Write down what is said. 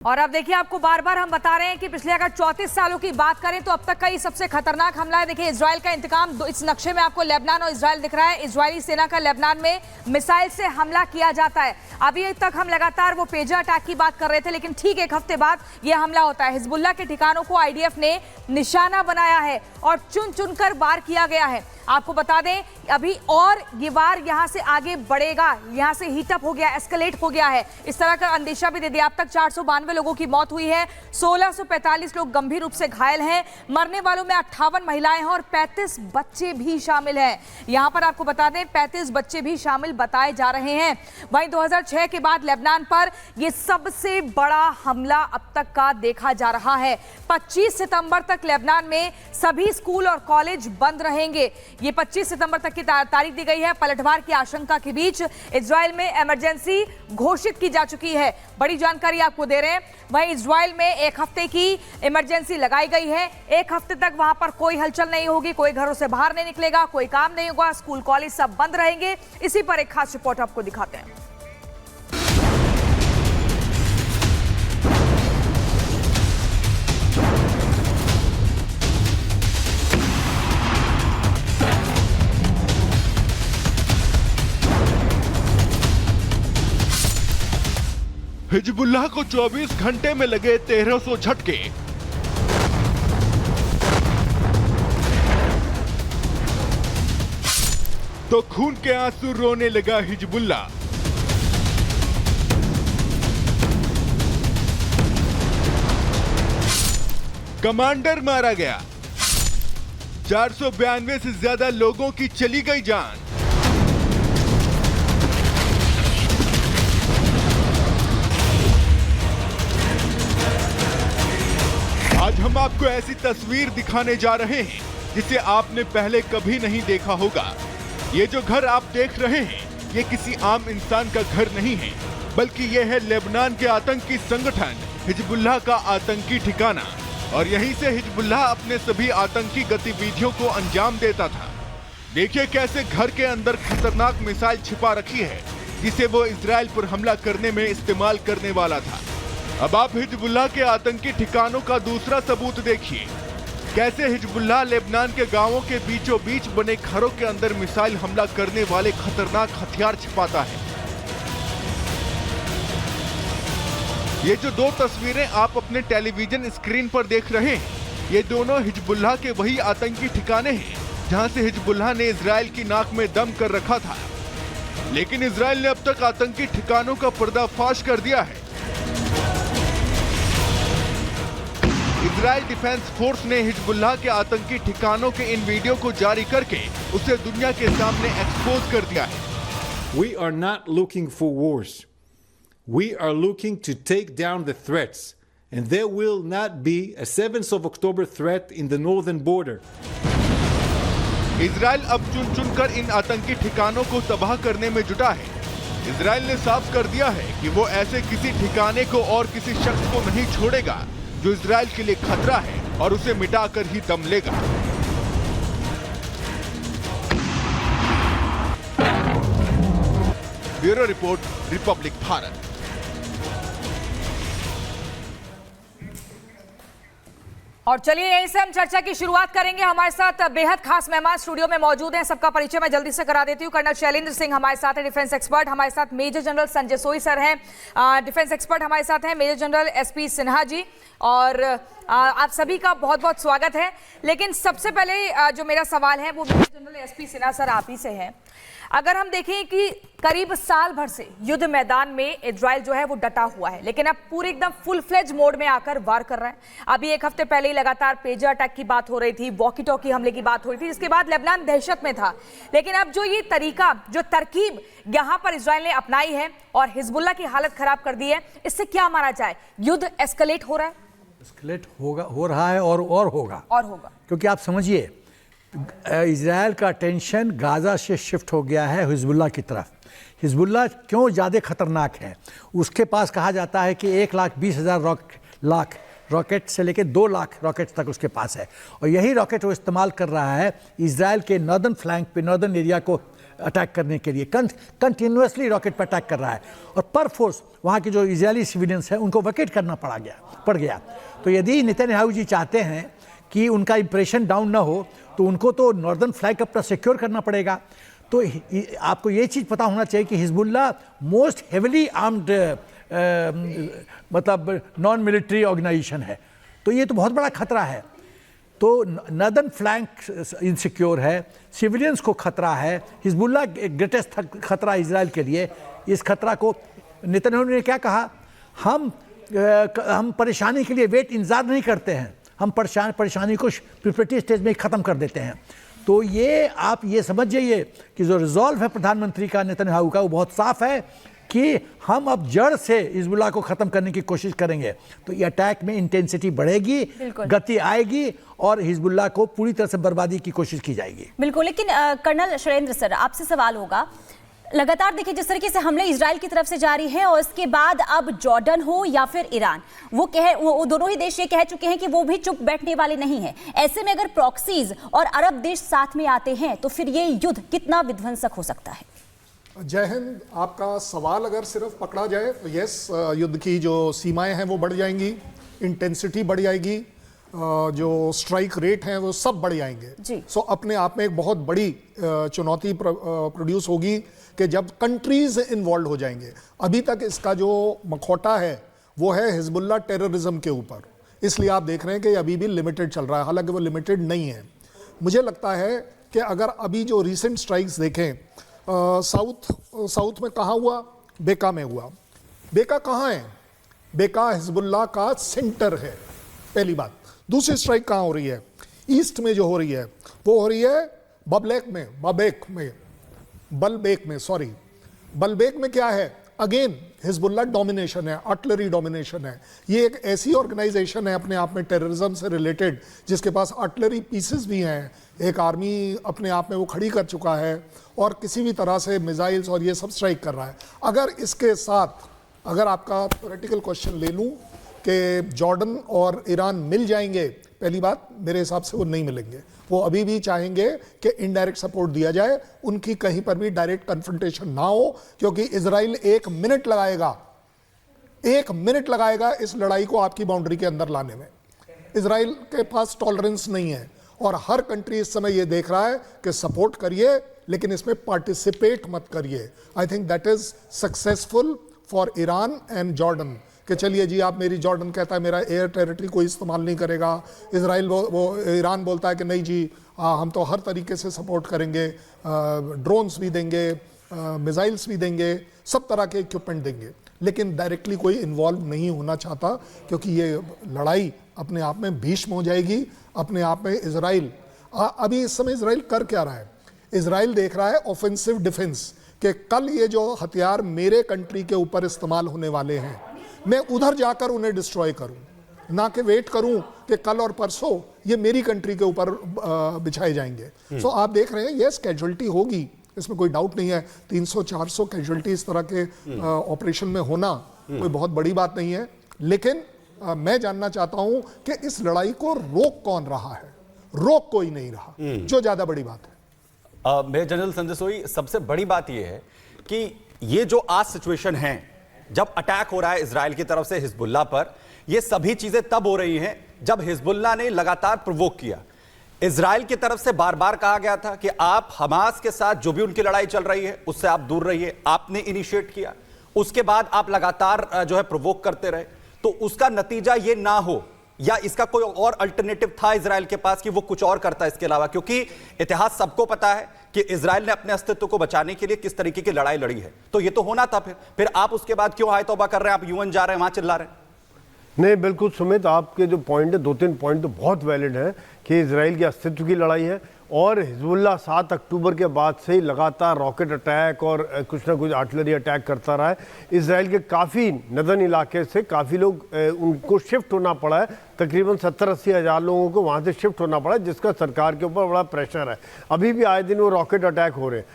और अब देखिए, आपको बार बार हम बता रहे हैं कि पिछले अगर 34 सालों की बात करें तो अब तक का ये सबसे खतरनाक हमला है। देखिए, इजराइल का इंतकाम, इस नक्शे में आपको लेबनान और इजराइल दिख रहा है। इजरायली सेना का लेबनान में मिसाइल से हमला किया जाता है। अभी तक हम लगातार वो पेजर अटैक की बात कर रहे थे, लेकिन ठीक एक हफ्ते बाद यह हमला होता है। हिजबुल्लाह के ठिकानों को आईडीएफ ने निशाना बनाया है और चुन चुनकर वार किया गया है। आपको बता दें, अभी और ये वार यहां से आगे बढ़ेगा, यहां से हीटअप हो गया, एस्केलेट हो गया है। इस तरह का अंदेशा भी दे दिया। अब तक 492 लोगों की मौत हुई है, 1645 लोग गंभीर रूप से घायल हैं। मरने वालों में 58 महिलाएं हैं और 35 बच्चे भी शामिल हैं। यहां पर आपको बता दें, 35 बच्चे भी शामिल बताए जा रहे हैं। वहीं 2006 के बाद लेबनान पर यह सबसे बड़ा हमला अब तक का देखा जा रहा है। 25 सितंबर तक लेबनान में सभी स्कूल और कॉलेज बंद रहेंगे। ये 25 सितंबर तक की तारीख दी गई है। पलटवार की आशंका के बीच इजराइल में इमरजेंसी घोषित की जा चुकी है। बड़ी जानकारी आपको दे रहे हैं। वहीं इजराइल में एक हफ्ते की इमरजेंसी लगाई गई है। एक हफ्ते तक वहां पर कोई हलचल नहीं होगी, कोई घरों से बाहर नहीं निकलेगा, कोई काम नहीं होगा, स्कूल कॉलेज सब बंद रहेंगे। इसी पर एक खास रिपोर्ट आपको दिखाते हैं। हिजबुल्लाह को 24 घंटे में लगे 1300 झटके। तो खून के आंसू रोने लगा हिजबुल्लाह। कमांडर मारा गया, 492 से ज्यादा लोगों की चली गई जान। आज हम आपको ऐसी तस्वीर दिखाने जा रहे हैं जिसे आपने पहले कभी नहीं देखा होगा। ये जो घर आप देख रहे हैं, ये किसी आम इंसान का घर नहीं है, बल्कि ये है लेबनान के आतंकी संगठन हिजबुल्लाह का आतंकी ठिकाना। और यहीं से हिजबुल्लाह अपने सभी आतंकी गतिविधियों को अंजाम देता था। देखिए कैसे घर के अंदर खतरनाक मिसाइल छिपा रखी है, जिसे वो इजराइल पर हमला करने में इस्तेमाल करने वाला था। अब आप हिजबुल्लाह के आतंकी ठिकानों का दूसरा सबूत देखिए, कैसे हिजबुल्लाह लेबनान के गांवों के बीचों बीच बने घरों के अंदर मिसाइल हमला करने वाले खतरनाक हथियार छिपाता है। ये जो दो तस्वीरें आप अपने टेलीविजन स्क्रीन पर देख रहे हैं, ये दोनों हिजबुल्लाह के वही आतंकी ठिकाने हैं जहां से हिजबुल्लाह ने इजराइल की नाक में दम कर रखा था। लेकिन इजराइल ने अब तक आतंकी ठिकानों का पर्दाफाश कर दिया है। इजराइल डिफेंस फोर्स ने हिजबुल्लाह के आतंकी ठिकानों के इन वीडियो को जारी करके उसे दुनिया के सामने एक्सपोज कर दिया है। We are not looking for wars. We are looking to take down the threats, and there will not be a 7th of October threat in the northern border. Israel अब चुन चुनकर इन आतंकी ठिकानों को तबाह करने में जुटा है। इजराइल ने साफ कर दिया है कि वो ऐसे किसी ठिकाने को और किसी शख्स को नहीं छोड़ेगा जो इजराइल के लिए खतरा है, और उसे मिटाकर ही दम लेगा। Bureau report, Republic Bharat. और चलिए, यहीं से हम चर्चा की शुरुआत करेंगे। हमारे साथ बेहद खास मेहमान स्टूडियो में मौजूद हैं। सबका परिचय मैं जल्दी से करा देती हूँ। कर्नल शैलेंद्र सिंह हमारे साथ हैं, डिफेंस एक्सपर्ट। हमारे साथ मेजर जनरल संजय सोई सर हैं, डिफेंस एक्सपर्ट हमारे साथ हैं। Major general SP Sinha ji, और आप सभी का बहुत बहुत स्वागत है। लेकिन सबसे पहले जो मेरा सवाल है वो major general SP Sinha sir आप ही से है। अगर हम देखें कि करीब साल भर से युद्ध मैदान में इजराइल जो है वो डटा हुआ है, लेकिन अब पूरे एकदम फुल फ्लेज मोड में आकर वार कर रहा है। अभी एक हफ्ते पहले ही लगातार पेजर अटैक की बात हो रही थी, वॉकी टॉकी हमले की बात हो रही थी, जिसके बाद लेबनान दहशत में था। लेकिन अब जो ये तरीका, जो तरकीब यहां पर इजराइल ने अपनाई है और हिजबुल्लाह की हालत खराब कर दी है, इससे क्या माना जाए? युद्ध एस्केलेट हो रहा है, एस्केलेट हो रहा है और होगा। क्योंकि आप समझिए, इजराइल का टेंशन गाज़ा से शिफ्ट हो गया है हिजबुल्लाह की तरफ। हिजबुल्लाह क्यों ज़्यादा खतरनाक है? उसके पास कहा जाता है कि 1,20,000 रॉकेट से लेकर 2 लाख रॉकेट तक उसके पास है, और यही रॉकेट वो इस्तेमाल कर रहा है इजराइल के नॉर्दर्न फ्लैंक पे, नॉर्दर्न एरिया को अटैक करने के लिए, कंटिन्यूसली रॉकेट पर अटैक कर रहा है, और पर फोर्स वहाँ के जो इजरायली सिविलियंस हैं उनको वैकेट करना पड़ गया। तो यदि नेतन्याहू जी चाहते हैं कि उनका इंप्रेशन डाउन ना हो, तो उनको तो नॉर्दर्न फ्लैंक अपना सिक्योर करना पड़ेगा। तो आपको ये चीज़ पता होना चाहिए कि हिजबुल्लाह मोस्ट हेविली आर्म्ड मतलब नॉन मिलिट्री ऑर्गेनाइजेशन है, तो ये तो बहुत बड़ा खतरा है। तो नॉर्दर्न फ्लैंक इनसिक्योर है, सिविलियंस को खतरा है, हिजबुल्लाह ग्रेटेस्ट खतरा इजराइल के लिए। इस खतरा को नेतन्याहू ने क्या कहा, हम परेशानी के लिए इंतज़ार नहीं करते हैं, हम परेशानी को प्रिपरेटरी स्टेज में ख़त्म कर देते हैं। तो ये आप ये समझ जाइए कि जो रिजॉल्व है प्रधानमंत्री का, नेतन्याहू का, वो बहुत साफ है कि हम अब जड़ से हिजबुल्लाह को ख़त्म करने की कोशिश करेंगे। तो ये अटैक में इंटेंसिटी बढ़ेगी, गति आएगी और हिजबुल्लाह को पूरी तरह से बर्बादी की कोशिश की जाएगी। बिल्कुल, लेकिन कर्नल शैलेंद्र सर, आपसे सवाल होगा, लगातार देखिए जिस तरीके से हमले इजराइल की तरफ से जारी हैं और इसके बाद अब जॉर्डन हो या फिर ईरान, वो दोनों ही देश ये कह चुके हैं कि वो भी चुप बैठने वाले नहीं हैं। ऐसे में अगर प्रॉक्सीज और अरब देश साथ में आते हैं तो फिर ये युद्ध कितना विध्वंसक हो सकता है? जय हिंद। आपका सवाल अगर सिर्फ पकड़ा जाए तो यस, युद्ध की जो सीमाएं हैं वो बढ़ जाएंगी, इंटेंसिटी बढ़ जाएगी, जो स्ट्राइक रेट हैं वो सब बढ़ जाएंगे। सो अपने आप में एक बहुत बड़ी चुनौती प्रोड्यूस होगी कि जब कंट्रीज इन्वॉल्व हो जाएंगे। अभी तक इसका जो मखौटा है वो है हिजबुल्लाह टेररिज्म के ऊपर, इसलिए आप देख रहे हैं कि अभी भी लिमिटेड चल रहा है, हालांकि वो लिमिटेड नहीं है। मुझे लगता है कि अगर अभी जो रिसेंट स्ट्राइक्स देखें, साउथ में कहाँ हुआ, बेका में हुआ। बेका कहाँ है? बेका हिजबुल्लाह का सेंटर है, पहली बात। दूसरी स्ट्राइक कहाँ हो रही है? ईस्ट में जो हो रही है वो हो रही है बलबेक में क्या है? अगेन हिजबुल्लाह डोमिनेशन है, आर्टिलरी डोमिनेशन है। ये एक ऐसी ऑर्गेनाइजेशन है अपने आप में टेररिज्म से रिलेटेड जिसके पास आर्टिलरी पीसेस भी हैं, एक आर्मी अपने आप में वो खड़ी कर चुका है और किसी भी तरह से मिसाइल्स और ये सब स्ट्राइक कर रहा है। अगर इसके साथ अगर आपका थ्योरेटिकल क्वेश्चन ले लूँ कि जॉर्डन और ईरान मिल जाएंगे, पहली बात मेरे हिसाब से वो नहीं मिलेंगे। वो अभी भी चाहेंगे कि इनडायरेक्ट सपोर्ट दिया जाए, उनकी कहीं पर भी डायरेक्ट कन्फ्रंटेशन ना हो, क्योंकि इजराइल एक मिनट लगाएगा इस लड़ाई को आपकी बाउंड्री के अंदर लाने में। इजराइल के पास टॉलरेंस नहीं है और हर कंट्री इस समय ये देख रहा है कि सपोर्ट करिए लेकिन इसमें पार्टिसिपेट मत करिए। I think that is successful for Iran and Jordan कि चलिए जी, आप मेरी, जॉर्डन कहता है मेरा एयर टेरिटरी कोई इस्तेमाल नहीं करेगा, इजराइल वो ईरान बोलता है कि नहीं जी, हम तो हर तरीके से सपोर्ट करेंगे, ड्रोन्स भी देंगे, मिसाइल्स भी देंगे, सब तरह के इक्विपमेंट देंगे, लेकिन डायरेक्टली कोई इन्वॉल्व नहीं होना चाहता, क्योंकि ये लड़ाई अपने आप में भीष्म हो जाएगी। अपने आप में इजराइल अभी इस समय इजराइल कर क्या रहा है? इजराइल देख रहा है ऑफेंसिव डिफेंस, कि कल ये जो हथियार मेरे कंट्री के ऊपर इस्तेमाल होने वाले हैं, मैं उधर जाकर उन्हें डिस्ट्रॉय करूं, ना कि वेट करूं कि कल और परसों ये मेरी कंट्री के ऊपर बिछाए जाएंगे। सो आप देख रहे हैं यस, कैजुअल्टी होगी, इसमें कोई डाउट नहीं है। 300-400 कैजुअल्टी इस तरह के ऑपरेशन में होना कोई बहुत बड़ी बात नहीं है, लेकिन मैं जानना चाहता हूं कि इस लड़ाई को रोक कौन रहा है? रोक कोई नहीं रहा, जो ज्यादा बड़ी बात है। मेजर जनरल संजय सोई, सबसे बड़ी बात यह है कि ये जो आज सिचुएशन है, जब अटैक हो रहा है इजराइल की तरफ से हिजबुल्लाह पर, ये सभी चीजें तब हो रही हैं जब हिजबुल्लाह ने लगातार प्रोवोक किया। इजराइल की तरफ से बार बार कहा गया था कि आप हमास के साथ जो भी उनकी लड़ाई चल रही है उससे आप दूर रहिए, आपने इनिशिएट किया, उसके बाद आप लगातार जो है प्रोवोक करते रहे। तो उसका नतीजा ये ना हो, या इसका कोई और अल्टरनेटिव था इजराइल के पास कि वो कुछ और करता है इसके अलावा? क्योंकि इतिहास सबको पता है कि इजराइल ने अपने अस्तित्व को बचाने के लिए किस तरीके की लड़ाई लड़ी है, तो ये तो होना था। फिर आप उसके बाद क्यों हाय तौबा कर रहे हैं? आप यूएन जा रहे हैं, वहां चिल्ला रहे हैं। नहीं, बिल्कुल सुमित, आपके जो पॉइंट है, 2-3 पॉइंट तो बहुत वैलिड है कि इजराइल के अस्तित्व की लड़ाई है, और हिजबुल्लाह 7 अक्टूबर के बाद से ही लगातार रॉकेट अटैक और कुछ ना कुछ आर्टिलरी अटैक करता रहा है। इजराइल के काफ़ी नदन इलाके से काफ़ी लोग उनको शिफ्ट होना पड़ा है, तकरीबन 70-80 हज़ार लोगों को वहाँ से शिफ्ट होना पड़ा है, जिसका सरकार के ऊपर बड़ा प्रेशर है। अभी भी आए दिन वो रॉकेट अटैक हो रहे हैं।